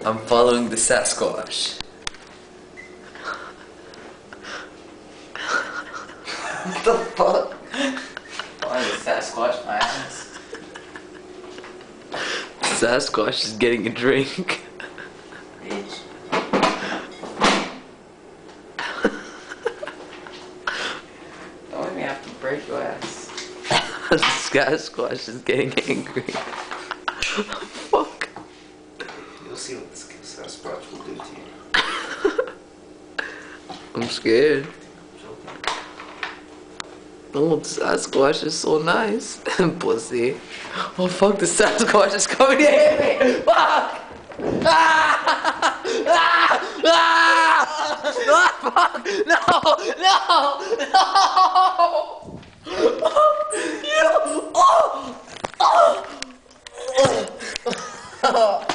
I'm following the Sasquatch. What the fuck? Why is Sasquatch my ass? Sasquatch is getting a drink. Bitch. Don't let me have to break your ass. The Sasquatch is getting angry. Fuck. You'll see what this Sasquatch will do to you. I'm scared. Oh, the Sasquatch is so nice. Pussy. Oh fuck, the Sasquatch is coming to hit me! Fuck! Ah! Ah! Ah! Ah! Fuck! No! No! No! You! Oh! Oh!